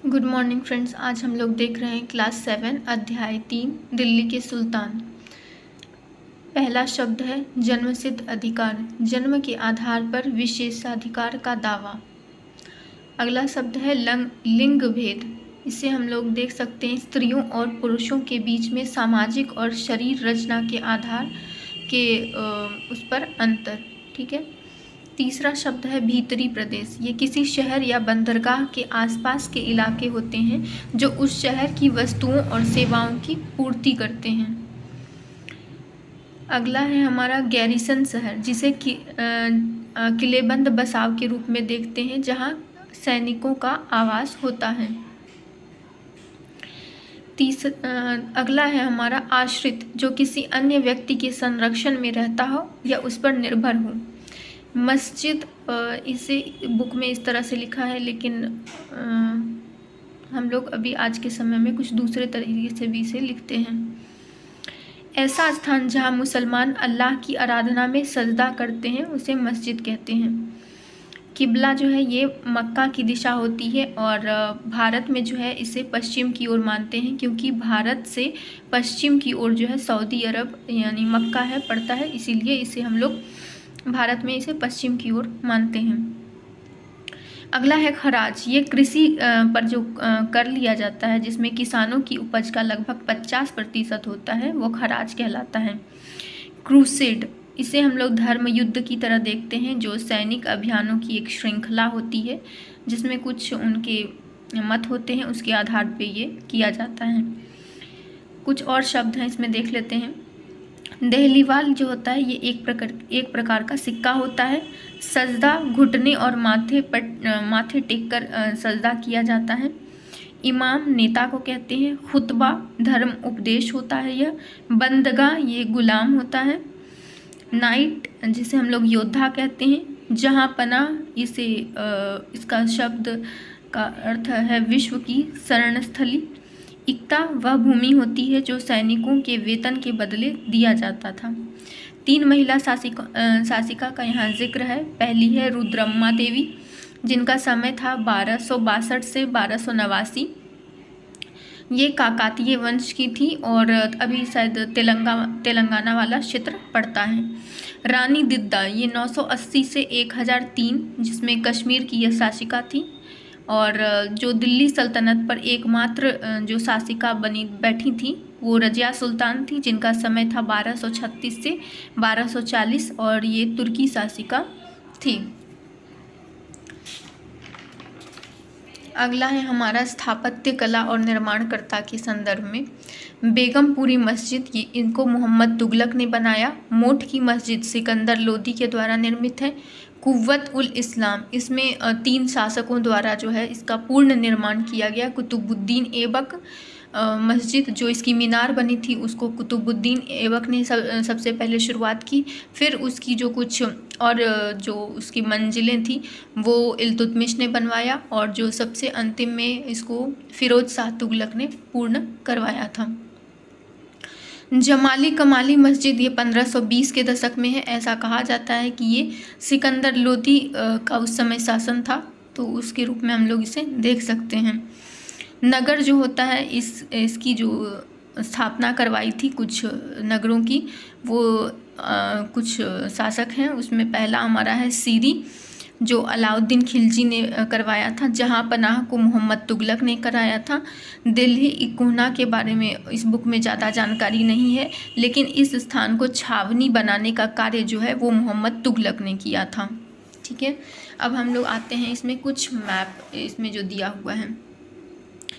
Good morning friends. आज हम लोग देख रहे हैं क्लास 7 अध्याय 3 दिल्ली के सुल्तान। पहला शब्द है जन्मसिद्ध अधिकार, जन्म के आधार पर विशेषाधिकार का दावा। अगला शब्द है लिंग भेद। इसे हम लोग देख सकते हैं स्त्रियों और पुरुषों के बीच में सामाजिक और शरीर रचना के आधार के उस पर अंतर। ठीक है। तीसरा शब्द है भीतरी प्रदेश। ये किसी शहर या बंदरगाह के आसपास के इलाके होते हैं जो उस शहर की वस्तुओं और सेवाओं की पूर्ति करते हैं। अगला है हमारा गैरिसन शहर, जिसे किलेबंद बसाव के रूप में देखते हैं जहां सैनिकों का आवास होता है। अगला है हमारा आश्रित, जो किसी अन्य व्यक्ति के संरक्षण में रहता हो या उस पर निर्भर हो। मस्जिद, इसे बुक में इस तरह से लिखा है, लेकिन हम लोग अभी आज के समय में कुछ दूसरे तरीके से भी इसे लिखते हैं। ऐसा स्थान जहां मुसलमान अल्लाह की आराधना में सजदा करते हैं उसे मस्जिद कहते हैं। किबला जो है ये मक्का की दिशा होती है और भारत में जो है इसे पश्चिम की ओर मानते हैं, क्योंकि भारत से पश्चिम की ओर जो है सऊदी अरब यानी मक्का है पड़ता है, इसीलिए इसे हम लोग भारत में इसे पश्चिम की ओर मानते हैं। अगला है खराज। ये कृषि पर जो कर लिया जाता है जिसमें किसानों की उपज का लगभग 50% होता है, वो खराज कहलाता है। क्रूसेड, इसे हम लोग धर्म युद्ध की तरह देखते हैं, जो सैनिक अभियानों की एक श्रृंखला होती है जिसमें कुछ उनके मत होते हैं, उसके आधार पे ये किया जाता है। कुछ और शब्द हैं, इसमें देख लेते हैं। दहलीवाल जो होता है ये एक प्रकार का सिक्का होता है। सजदा, घुटने और माथे टेक कर सजदा किया जाता है। इमाम नेता को कहते हैं। खुतबा धर्म उपदेश होता है यह। बंदगा ये गुलाम होता है। नाइट जिसे हम लोग योद्धा कहते हैं। जहाँ पनाह इसका शब्द का अर्थ है विश्व की शरणस्थली। इक्ता वह भूमि होती है जो सैनिकों के वेतन के बदले दिया जाता था। 3 महिला शासिका का यहाँ जिक्र है। पहली है रुद्रम्मा देवी, जिनका समय था 1262 से 1289। ये काकातीय वंश की थी और अभी शायद तेलंगाना वाला क्षेत्र पड़ता है। रानी दिद्दा ये 980 से 1003, जिसमें कश्मीर की यह शासिका थी और जो दिल्ली सल्तनत पर एकमात्र जो शासिका बनी बैठी थी वो रजिया सुल्तान थी, जिनका समय था 1236 से 1240 और ये तुर्की शासिका थी। अगला है हमारा स्थापत्य कला और निर्माणकर्ता के संदर्भ में। बेगमपुरी मस्जिद, ये इनको मोहम्मद तुगलक ने बनाया। मोठ की मस्जिद सिकंदर लोदी के द्वारा निर्मित है। कुव्वत उल इस्लाम, इसमें 3 शासकों द्वारा जो है इसका पूर्ण निर्माण किया गया। कुतुबुद्दीन ऐबक मस्जिद, जो इसकी मीनार बनी थी उसको कुतुबुद्दीन ऐबक ने सबसे पहले शुरुआत की। फिर उसकी जो कुछ और जो उसकी मंजिलें थी वो इल्तुतमिश ने बनवाया और जो सबसे अंतिम में इसको फिरोज शाह तुगलक ने पूर्ण करवाया था। जमाली कमाली मस्जिद ये 1520 के दशक में है। ऐसा कहा जाता है कि ये सिकंदर लोदी का उस समय शासन था, तो उसके रूप में हम लोग इसे देख सकते हैं। नगर जो होता है इसकी जो स्थापना करवाई थी कुछ नगरों की, वो कुछ शासक हैं। उसमें पहला हमारा है सीरी, जो अलाउद्दीन खिलजी ने करवाया था। जहाँ पनाह को मोहम्मद तुगलक ने कराया था। दिल्ली इकोना के बारे में इस बुक में ज़्यादा जानकारी नहीं है, लेकिन इस स्थान को छावनी बनाने का कार्य जो है वो मोहम्मद तुगलक ने किया था। ठीक है। अब हम लोग आते हैं इसमें कुछ मैप इसमें जो दिया हुआ है,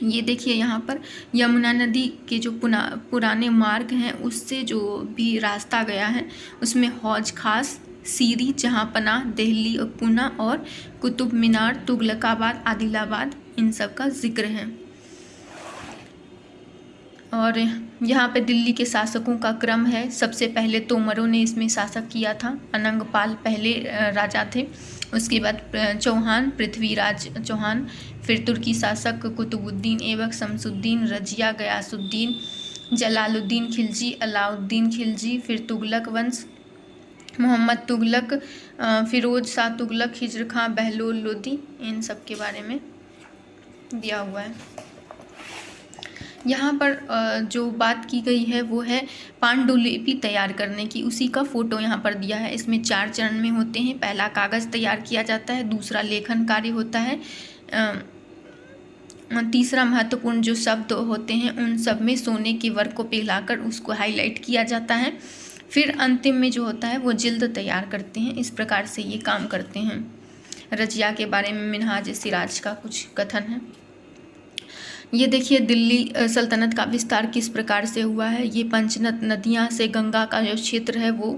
ये देखिए यहाँ पर यमुना नदी के जो पुराने मार्ग हैं उससे जो भी रास्ता गया है उसमें हौज खास, सीरी, जहाँ पनाह, दिल्ली और पूना और कुतुब मीनार, तुगलकाबाद, आदिलाबाद, इन सब का जिक्र है। और यहाँ पे दिल्ली के शासकों का क्रम है। सबसे पहले तोमरों ने इसमें शासक किया था। अनंगपाल पहले राजा थे, उसके बाद चौहान, पृथ्वीराज चौहान, फिर तुर्की शासक कुतुबुद्दीन ऐबक, शमसुद्दीन, रजिया, गयासुद्दीन, जलालुद्दीन खिलजी, अलाउद्दीन खिलजी, फिर तुगलक वंश, मोहम्मद तुगलक, फिरोज शाह तुगलक, हिजर खां, बहलोल लोदी, इन सब के बारे में दिया हुआ है। यहाँ पर जो बात की गई है वो है पांडुलिपि तैयार करने की, उसी का फोटो यहाँ पर दिया है। इसमें 4 चरण में होते हैं। पहला कागज़ तैयार किया जाता है, दूसरा लेखन कार्य होता है, तीसरा महत्वपूर्ण जो शब्द होते हैं उन सब में सोने के वर्क को पिघलाकर उसको हाईलाइट किया जाता है, फिर अंतिम में जो होता है वो जिल्द तैयार करते हैं। इस प्रकार से ये काम करते हैं। रजिया के बारे में मिन्हाज सिराज का कुछ कथन है। ये देखिए दिल्ली सल्तनत का विस्तार किस प्रकार से हुआ है। ये पंचनद नदियाँ से गंगा का जो क्षेत्र है वो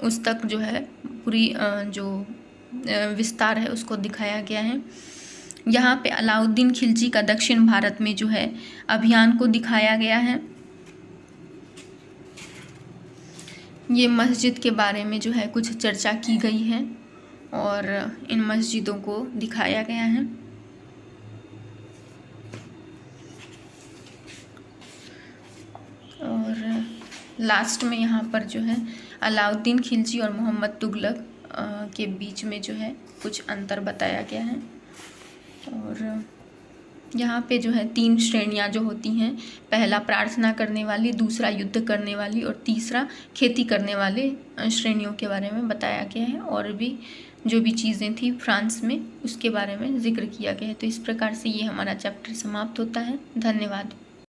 उस तक जो है पूरी जो विस्तार है उसको दिखाया गया है। यहाँ पे अलाउद्दीन खिलजी का दक्षिण भारत में जो है अभियान को दिखाया गया है। ये मस्जिद के बारे में जो है कुछ चर्चा की गई है और इन मस्जिदों को दिखाया गया है। और लास्ट में यहाँ पर जो है अलाउद्दीन खिलजी और मोहम्मद तुगलक के बीच में जो है कुछ अंतर बताया गया है। और यहाँ पे जो है 3 श्रेणियाँ जो होती हैं, पहला प्रार्थना करने वाली, दूसरा युद्ध करने वाली और तीसरा खेती करने वाले श्रेणियों के बारे में बताया गया है। और भी जो भी चीज़ें थी फ्रांस में उसके बारे में जिक्र किया गया है। तो इस प्रकार से ये हमारा चैप्टर समाप्त होता है। धन्यवाद।